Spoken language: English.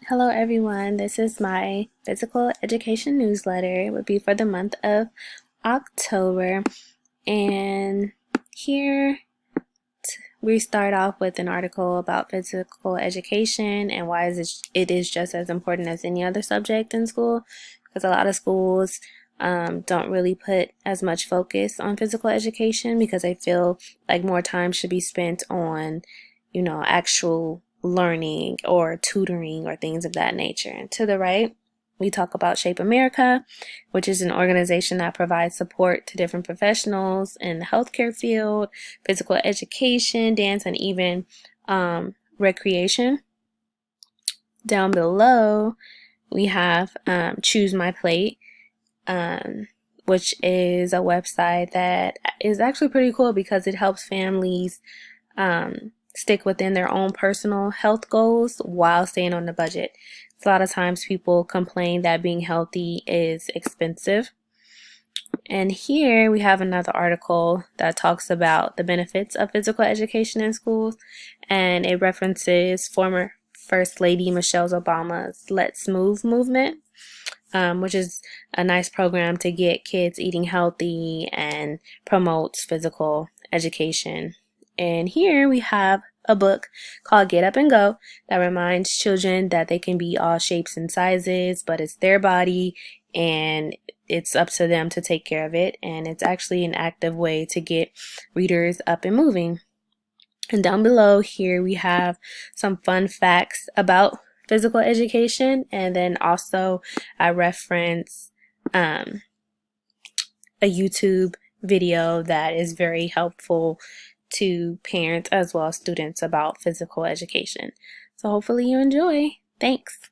Hello everyone, this is my physical education newsletter. It would be for the month of October. And here we start off with an article about physical education and why it is just as important as any other subject in school. Because a lot of schools don't really put as much focus on physical education because I feel like more time should be spent on, actual learning or tutoring or things of that nature. And to the right, we talk about Shape America, which is an organization that provides support to different professionals in the healthcare field, physical education, dance, and even recreation. Down below, we have Choose My Plate, which is a website that is actually pretty cool because it helps families stick within their own personal health goals while staying on the budget. So a lot of times people complain that being healthy is expensive. And here we have another article that talks about the benefits of physical education in schools, and it references former First Lady Michelle Obama's Let's Move movement, which is a nice program to get kids eating healthy and promotes physical education. And here we have a book called Get Up and Go that reminds children that they can be all shapes and sizes, but it's their body and it's up to them to take care of it. And it's actually an active way to get readers up and moving. And down below here we have some fun facts about physical education, and then also I reference a YouTube video that is very helpful to parents as well as students about physical education. So hopefully you enjoy. Thanks.